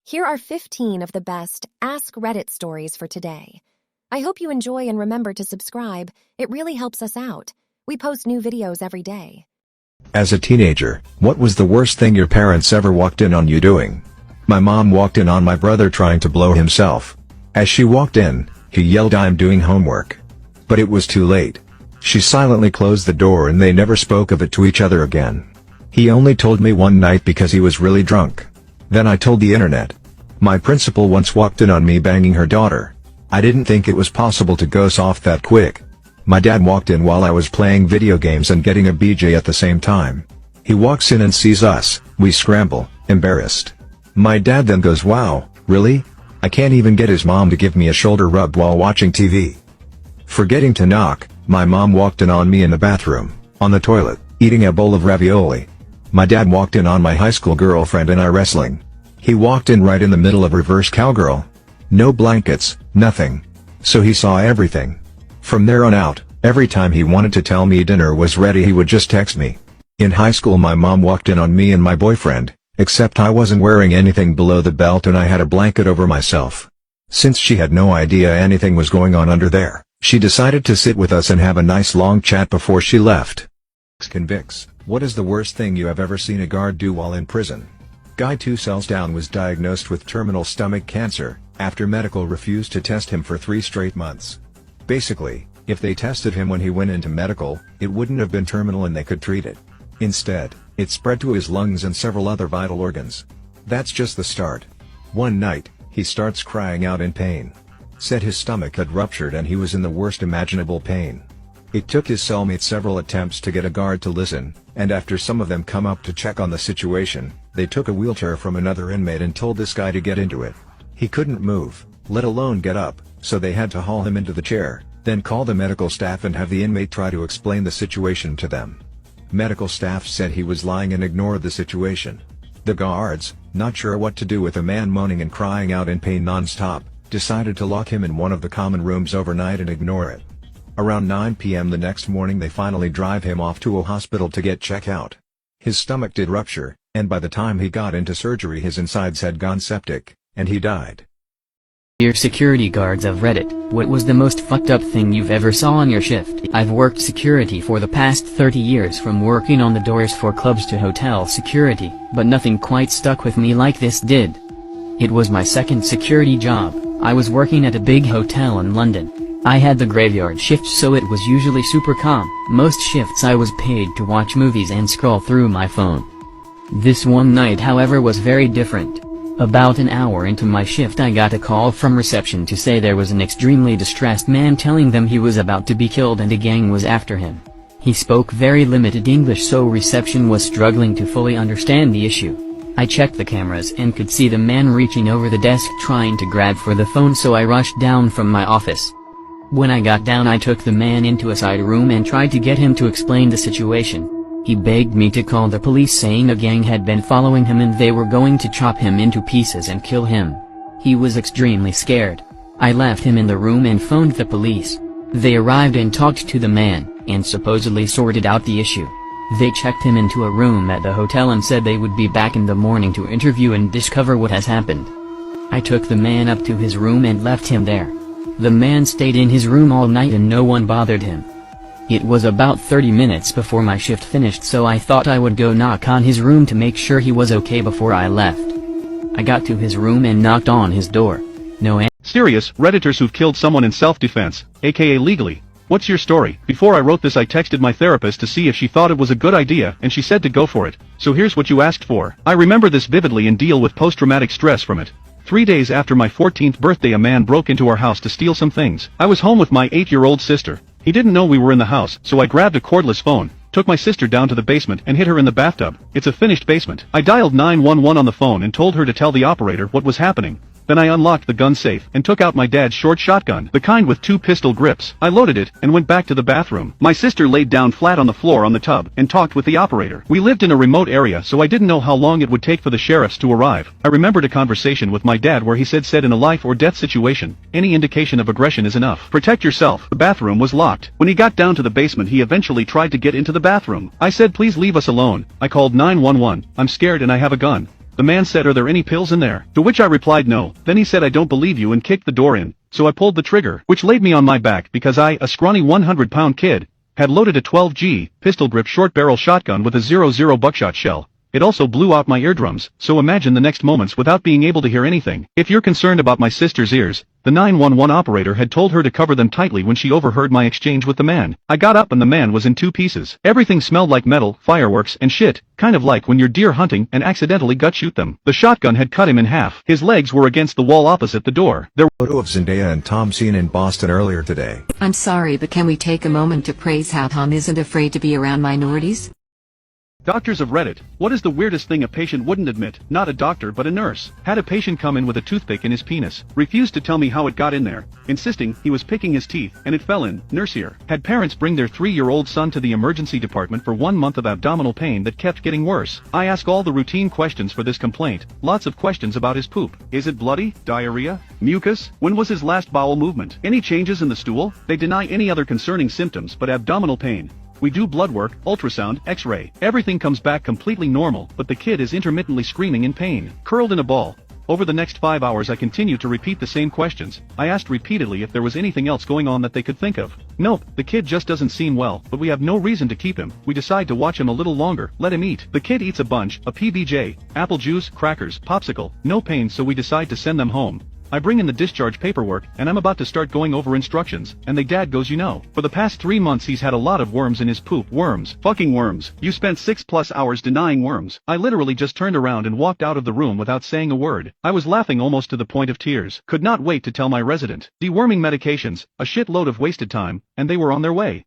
Here are 15 of the best Ask Reddit stories for today. I hope you enjoy and remember to subscribe. It really helps us out. We post new videos every day. As a teenager, what was the worst thing your parents ever walked in on you doing? My mom walked in on my brother trying to blow himself. As she walked in, he yelled, "I'm doing homework." But it was too late. She silently closed the door and they never spoke of it to each other again. He only told me one night because he was really drunk. Then I told the internet. My principal once walked in on me banging her daughter. I didn't think it was possible to go soft that quick. My dad walked in while I was playing video games and getting a BJ at the same time. He walks in and sees us, we scramble, embarrassed. My dad then goes, "Wow, really?" I can't even get his mom to give me a shoulder rub while watching TV. Forgetting to knock, my mom walked in on me in the bathroom, on the toilet, eating a bowl of ravioli. My dad walked in on my high school girlfriend and I wrestling. He walked in right in the middle of reverse cowgirl. No blankets, nothing. So he saw everything. From there on out, every time he wanted to tell me dinner was ready he would just text me. In high school my mom walked in on me and my boyfriend, except I wasn't wearing anything below the belt and I had a blanket over myself. Since she had no idea anything was going on under there, she decided to sit with us and have a nice long chat before she left. Convicts, what is the worst thing you have ever seen a guard do while in prison? Guy 2 cells down was diagnosed with terminal stomach cancer, after medical refused to test him for 3 straight months. Basically, if they tested him when he went into medical, it wouldn't have been terminal and they could treat it. Instead, it spread to his lungs and several other vital organs. That's just the start. One night, he starts crying out in pain. Said his stomach had ruptured and he was in the worst imaginable pain. It took his cellmate several attempts to get a guard to listen, and after some of them come up to check on the situation, they took a wheelchair from another inmate and told this guy to get into it. He couldn't move, let alone get up, so they had to haul him into the chair, then call the medical staff and have the inmate try to explain the situation to them. Medical staff said he was lying and ignored the situation. The guards, not sure what to do with a man moaning and crying out in pain non-stop, decided to lock him in one of the common rooms overnight and ignore it. Around 9 p.m. the next morning they finally drive him off to a hospital to get checked out. His stomach did rupture, and by the time he got into surgery his insides had gone septic, and he died. Dear security guards of Reddit, what was the most fucked up thing you've ever saw on your shift? I've worked security for the past 30 years, from working on the doors for clubs to hotel security, but nothing quite stuck with me like this did. It was my second security job. I was working at a big hotel in London. I had the graveyard shift, so it was usually super calm. Most shifts I was paid to watch movies and scroll through my phone. This one night however was very different. About an hour into my shift I got a call from reception to say there was an extremely distressed man telling them he was about to be killed and a gang was after him. He spoke very limited English, so reception was struggling to fully understand the issue. I checked the cameras and could see the man reaching over the desk trying to grab for the phone, so I rushed down from my office. When I got down I took the man into a side room and tried to get him to explain the situation. He begged me to call the police, saying a gang had been following him and they were going to chop him into pieces and kill him. He was extremely scared. I left him in the room and phoned the police. They arrived and talked to the man, and supposedly sorted out the issue. They checked him into a room at the hotel and said they would be back in the morning to interview and discover what has happened. I took the man up to his room and left him there. The man stayed in his room all night and no one bothered him. It was about 30 minutes before my shift finished, so I thought I would go knock on his room to make sure he was okay before I left. I got to his room and knocked on his door. No answer. Serious Redditors who've killed someone in self-defense, aka legally. What's your story? Before I wrote this I texted my therapist to see if she thought it was a good idea, and she said to go for it. So here's what you asked for. I remember this vividly and deal with post-traumatic stress from it. 3 days after my 14th birthday a man broke into our house to steal some things. I was home with my 8-year-old sister. He didn't know we were in the house, so I grabbed a cordless phone, took my sister down to the basement and hid her in the bathtub. It's a finished basement. I dialed 911 on the phone and told her to tell the operator what was happening. Then I unlocked the gun safe and took out my dad's short shotgun, the kind with 2 pistol grips. I loaded it and went back to the bathroom. My sister laid down flat on the floor on the tub and talked with the operator. We lived in a remote area, so I didn't know how long it would take for the sheriffs to arrive. I remembered a conversation with my dad where he said in a life or death situation, any indication of aggression is enough. Protect yourself. The bathroom was locked. When he got down to the basement he eventually tried to get into the bathroom. I said please leave us alone. I called 911. I'm scared and I have a gun. The man said, "Are there any pills in there?" To which I replied no. Then he said, "I don't believe you," and kicked the door in. So I pulled the trigger, which laid me on my back because I, a scrawny 100-pound kid, had loaded a 12G, pistol-grip short-barrel shotgun with a .00 buckshot shell. It also blew out my eardrums, so imagine the next moments without being able to hear anything. If you're concerned about my sister's ears, the 911 operator had told her to cover them tightly when she overheard my exchange with the man. I got up and the man was in 2 pieces. Everything smelled like metal, fireworks, and shit, kind of like when you're deer hunting and accidentally gut shoot them. The shotgun had cut him in half. His legs were against the wall opposite the door. There were Photo of Zendaya and Tom seen in Boston earlier today. I'm sorry, but can we take a moment to praise how Tom isn't afraid to be around minorities? Doctors of Reddit, what is the weirdest thing a patient wouldn't admit? Not a doctor but a nurse. Had a patient come in with a toothpick in his penis. Refused to tell me how it got in there, insisting he was picking his teeth and it fell in. Nurse here. Had parents bring their 3-year-old son to the emergency department for 1 month of abdominal pain that kept getting worse. I ask all the routine questions for this complaint. Lots of questions about his poop. Is it bloody? Diarrhea? Mucus? When was his last bowel movement? Any changes in the stool? They deny any other concerning symptoms but abdominal pain. We do blood work, ultrasound, x-ray. Everything comes back completely normal, but the kid is intermittently screaming in pain, curled in a ball. Over the next 5 hours I continue to repeat the same questions. I asked repeatedly if there was anything else going on that they could think of. Nope, the kid just doesn't seem well, but we have no reason to keep him. We decide to watch him a little longer, let him eat. The kid eats a bunch, a PBJ, apple juice, crackers, popsicle, no pain, so we decide to send them home. I bring in the discharge paperwork, and I'm about to start going over instructions, and the dad goes, for the past 3 months he's had a lot of worms in his poop. Worms. Fucking worms. You spent 6+ hours denying worms. I literally just turned around and walked out of the room without saying a word. I was laughing almost to the point of tears. Could not wait to tell my resident. Deworming medications, a shitload of wasted time, and they were on their way.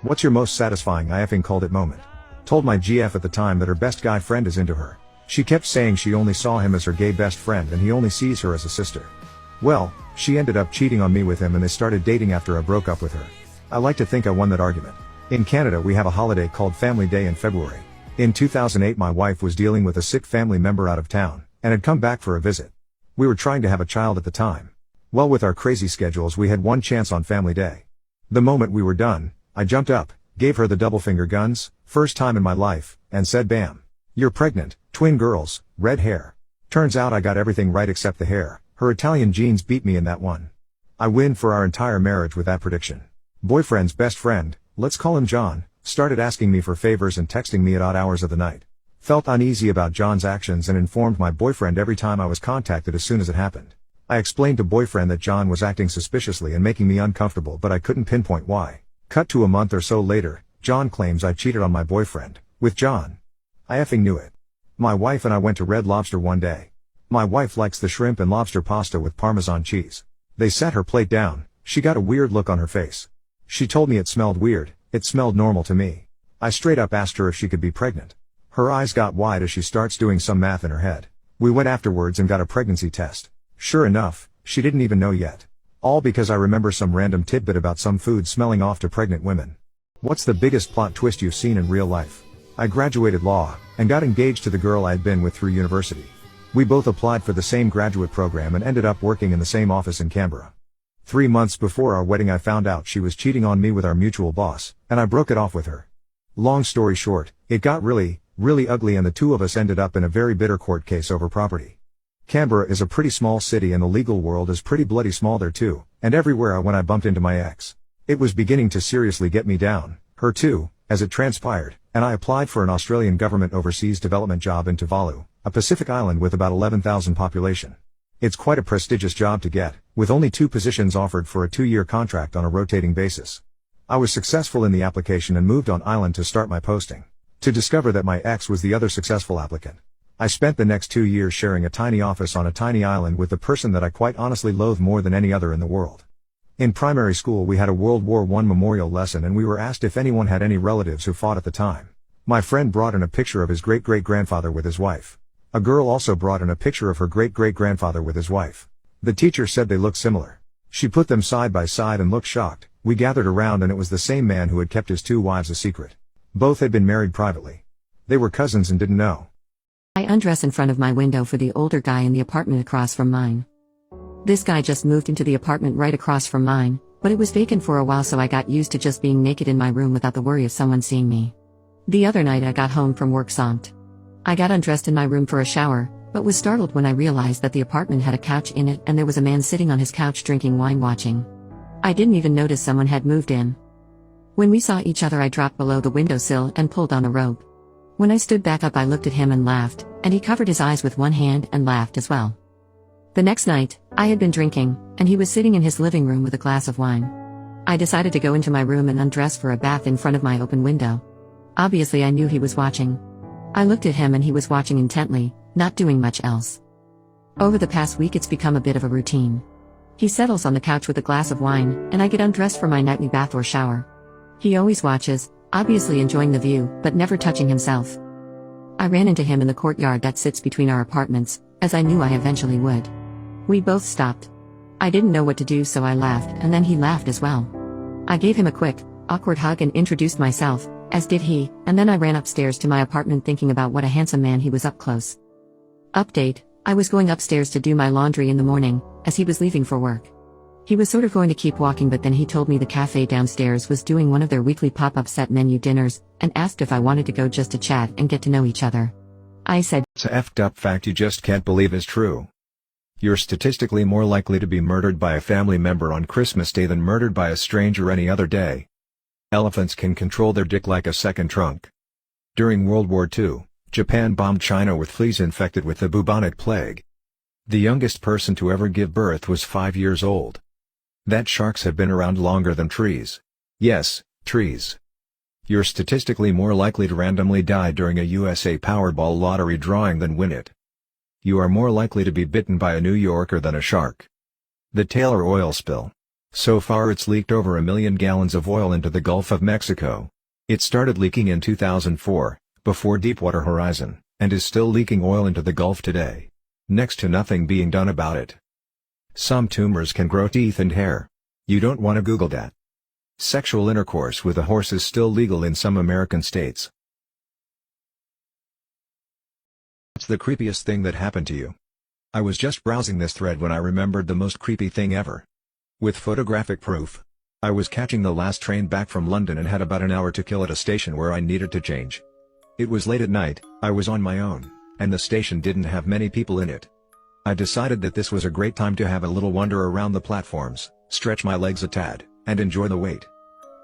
What's your most satisfying I effing called it moment? Told my GF at the time that her best guy friend is into her. She kept saying she only saw him as her gay best friend and he only sees her as a sister. Well, she ended up cheating on me with him and they started dating after I broke up with her. I like to think I won that argument. In Canada we have a holiday called Family Day in February. In 2008 my wife was dealing with a sick family member out of town, and had come back for a visit. We were trying to have a child at the time. Well, with our crazy schedules we had one chance on Family Day. The moment we were done, I jumped up, gave her the double finger guns, first time in my life, and said bam. You're pregnant, twin girls, red hair. Turns out I got everything right except the hair. Her Italian genes beat me in that one. I win for our entire marriage with that prediction. Boyfriend's best friend, let's call him John, started asking me for favors and texting me at odd hours of the night. Felt uneasy about John's actions and informed my boyfriend every time I was contacted as soon as it happened. I explained to boyfriend that John was acting suspiciously and making me uncomfortable, but I couldn't pinpoint why. Cut to a month or so later, John claims I cheated on my boyfriend, with John. I effing knew it. My wife and I went to Red Lobster one day. My wife likes the shrimp and lobster pasta with Parmesan cheese. They set her plate down, she got a weird look on her face. She told me it smelled weird, it smelled normal to me. I straight up asked her if she could be pregnant. Her eyes got wide as she starts doing some math in her head. We went afterwards and got a pregnancy test. Sure enough, she didn't even know yet. All because I remember some random tidbit about some food smelling off to pregnant women. What's the biggest plot twist you've seen in real life? I graduated law, and got engaged to the girl I had been with through university. We both applied for the same graduate program and ended up working in the same office in Canberra. 3 months before our wedding I found out she was cheating on me with our mutual boss, and I broke it off with her. Long story short, it got really ugly and the two of us ended up in a very bitter court case over property. Canberra is a pretty small city and the legal world is pretty bloody small there too, and everywhere I went I bumped into my ex. It was beginning to seriously get me down, her too, as it transpired, and I applied for an Australian government overseas development job in Tuvalu, a Pacific island with about 11,000 population. It's quite a prestigious job to get, with only 2 positions offered for a 2-year contract on a rotating basis. I was successful in the application and moved on island to start my posting. To discover that my ex was the other successful applicant. I spent the next 2 years sharing a tiny office on a tiny island with the person that I quite honestly loathe more than any other in the world. In primary school we had a World War I memorial lesson and we were asked if anyone had any relatives who fought at the time. My friend brought in a picture of his great-great-grandfather with his wife. A girl also brought in a picture of her great-great-grandfather with his wife. The teacher said they looked similar. She put them side by side and looked shocked. We gathered around and it was the same man who had kept his 2 wives a secret. Both had been married privately. They were cousins and didn't know. I undress in front of my window for the older guy in the apartment across from mine. This guy just moved into the apartment right across from mine, but it was vacant for a while so I got used to just being naked in my room without the worry of someone seeing me. The other night I got home from work zonked. I got undressed in my room for a shower, but was startled when I realized that the apartment had a couch in it and there was a man sitting on his couch drinking wine watching. I didn't even notice someone had moved in. When we saw each other, I dropped below the windowsill and pulled on a rope. When I stood back up, I looked at him and laughed, and he covered his eyes with one hand and laughed as well. The next night, I had been drinking, and he was sitting in his living room with a glass of wine. I decided to go into my room and undress for a bath in front of my open window. Obviously, I knew he was watching. I looked at him and he was watching intently, not doing much else. Over the past week, it's become a bit of a routine. He settles on the couch with a glass of wine, and I get undressed for my nightly bath or shower. He always watches, obviously enjoying the view, but never touching himself. I ran into him in the courtyard that sits between our apartments, as I knew I eventually would. We both stopped. I didn't know what to do, so I laughed, and then he laughed as well. I gave him a quick, awkward hug and introduced myself, as did he, and then I ran upstairs to my apartment thinking about what a handsome man he was up close. Update: I was going upstairs to do my laundry in the morning, as he was leaving for work. He was sort of going to keep walking, but then he told me the cafe downstairs was doing one of their weekly pop-up set menu dinners, and asked if I wanted to go just to chat and get to know each other. I said, It's a effed up fact you just can't believe is true. You're statistically more likely to be murdered by a family member on Christmas Day than murdered by a stranger any other day. Elephants can control their dick like a second trunk. During World War II, Japan bombed China with fleas infected with the bubonic plague. The youngest person to ever give birth was 5 years old. That sharks have been around longer than trees. Yes, trees. You're statistically more likely to randomly die during a USA Powerball lottery drawing than win it. You are more likely to be bitten by a New Yorker than a shark. The Taylor oil spill. So far it's leaked over 1 million gallons of oil into the Gulf of Mexico. It started leaking in 2004, before Deepwater Horizon, and is still leaking oil into the Gulf today. Next to nothing being done about it. Some tumors can grow teeth and hair. You don't want to Google that. Sexual intercourse with a horse is still legal in some American states. What's the creepiest thing that happened to you? I was just browsing this thread when I remembered the most creepy thing ever. With photographic proof. I was catching the last train back from London and had about an hour to kill at a station where I needed to change. It was late at night, I was on my own, and the station didn't have many people in it. I decided that this was a great time to have a little wander around the platforms, stretch my legs a tad, and enjoy the wait.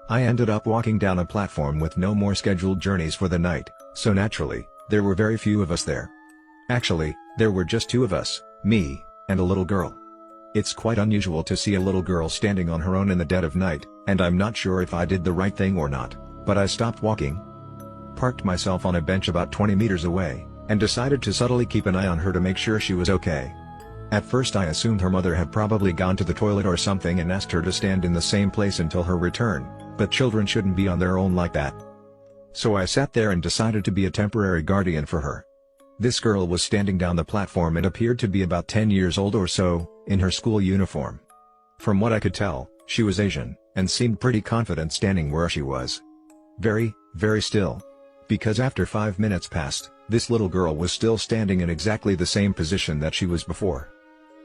I ended up walking down a platform with no more scheduled journeys for the night, so naturally, there were very few of us there. Actually, there were just 2 of us, me, and a little girl. It's quite unusual to see a little girl standing on her own in the dead of night, and I'm not sure if I did the right thing or not, but I stopped walking, parked myself on a bench about 20 meters away, and decided to subtly keep an eye on her to make sure she was okay. At first I assumed her mother had probably gone to the toilet or something and asked her to stand in the same place until her return, but children shouldn't be on their own like that. So I sat there and decided to be a temporary guardian for her. This girl was standing down the platform and appeared to be about 10 years old or so, in her school uniform. From what I could tell, she was Asian, and seemed pretty confident standing where she was. Very, very still. Because after 5 minutes passed, this little girl was still standing in exactly the same position that she was before.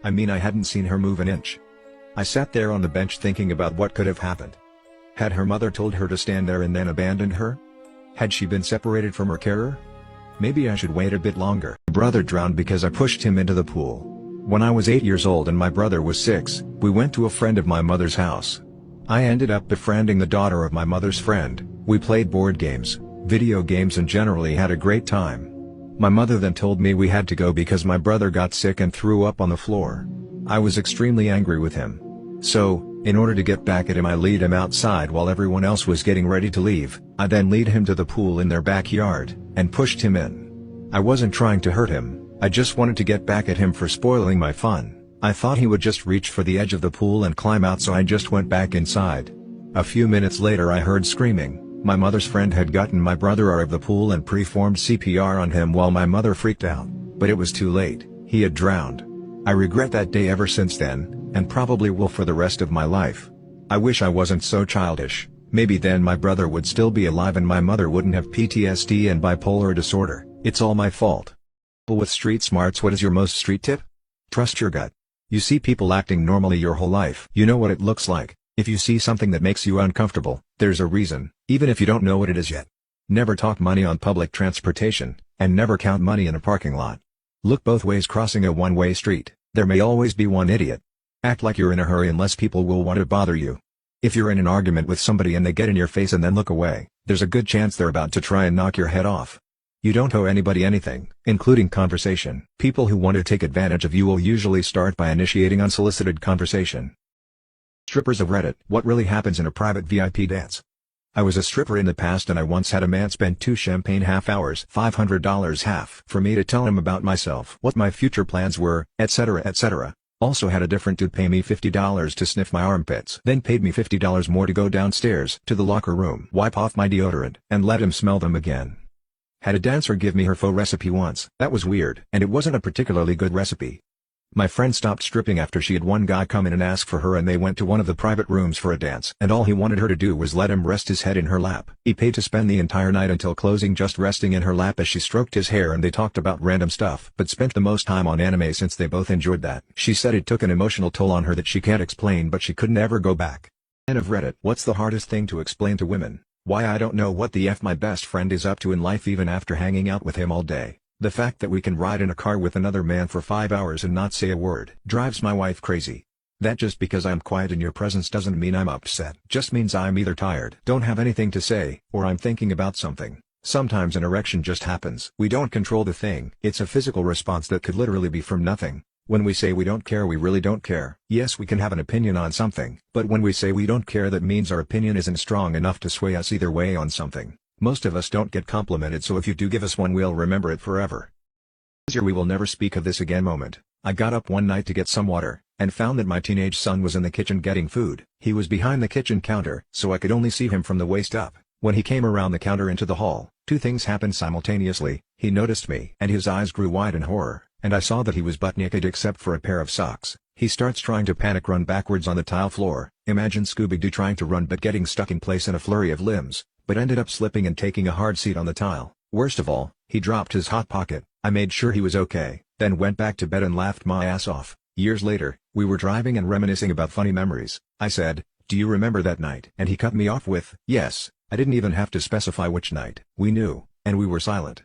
I mean, I hadn't seen her move an inch. I sat there on the bench thinking about what could have happened. Had her mother told her to stand there and then abandoned her? Had she been separated from her carer? Maybe I should wait a bit longer. My brother drowned because I pushed him into the pool. When I was 8 years old and my brother was 6, we went to a friend of my mother's house. I ended up befriending the daughter of my mother's friend. We played board games, video games, and generally had a great time. My mother then told me we had to go because my brother got sick and threw up on the floor. I was extremely angry with him. So, in order to get back at him, I lead him outside while everyone else was getting ready to leave. I then lead him to the pool in their backyard, and pushed him in. I wasn't trying to hurt him, I just wanted to get back at him for spoiling my fun. I thought he would just reach for the edge of the pool and climb out, so I just went back inside. A few minutes later I heard screaming. My mother's friend had gotten my brother out of the pool and performed CPR on him while my mother freaked out, but it was too late, he had drowned. I regret that day ever since then, and probably will for the rest of my life. I wish I wasn't so childish. Maybe then my brother would still be alive and my mother wouldn't have PTSD and bipolar disorder. It's all my fault. With street smarts, what is your most street tip? Trust your gut. You see people acting normally your whole life. You know what it looks like. If you see something that makes you uncomfortable, there's a reason, even if you don't know what it is yet. Never talk money on public transportation. And never count money in a parking lot. Look both ways crossing a one-way street. There may always be one idiot. Act like you're in a hurry unless people will want to bother you. If you're in an argument with somebody and they get in your face and then look away, there's a good chance they're about to try and knock your head off. You don't owe anybody anything, including conversation. People who want to take advantage of you will usually start by initiating unsolicited conversation. Strippers of Reddit. What really happens in a private VIP dance? I was a stripper in the past and I once had a man spend 2 champagne half hours, $500 half, for me to tell him about myself, what my future plans were, etc. etc. Also had a different dude pay me $50 to sniff my armpits, then paid me $50 more to go downstairs to the locker room, wipe off my deodorant, and let him smell them again. Had a dancer give me her faux recipe once. That was weird, and it wasn't a particularly good recipe. My friend stopped stripping after she had one guy come in and ask for her and they went to one of the private rooms for a dance and all he wanted her to do was let him rest his head in her lap. He paid to spend the entire night until closing just resting in her lap as she stroked his hair and they talked about random stuff but spent the most time on anime since they both enjoyed that. She said it took an emotional toll on her that she can't explain but she couldn't ever go back. End of Reddit. What's the hardest thing to explain to women? Why I don't know what the F my best friend is up to in life even after hanging out with him all day. The fact that we can ride in a car with another man for 5 hours and not say a word drives my wife crazy. That just because I'm quiet in your presence doesn't mean I'm upset. Just means I'm either tired, don't have anything to say, or I'm thinking about something. Sometimes an erection just happens. We don't control the thing. It's a physical response that could literally be from nothing. When we say we don't care, we really don't care. Yes, we can have an opinion on something, but when we say we don't care, that means our opinion isn't strong enough to sway us either way on something. Most of us don't get complimented, so if you do give us one, we'll remember it forever. We will never speak of this again moment. I got up one night to get some water, and found that my teenage son was in the kitchen getting food. He was behind the kitchen counter, so I could only see him from the waist up. When he came around the counter into the hall, 2 things happened simultaneously. He noticed me, and his eyes grew wide in horror, and I saw that he was butt naked except for a pair of socks. He starts trying to panic run backwards on the tile floor. Imagine Scooby-Doo trying to run but getting stuck in place in a flurry of limbs, but ended up slipping and taking a hard seat on the tile. Worst of all, he dropped his hot pocket. I made sure he was okay, then went back to bed and laughed my ass off. Years later, we were driving and reminiscing about funny memories. I said, "Do you remember that night?" And he cut me off with, "Yes." I didn't even have to specify which night. We knew, and we were silent.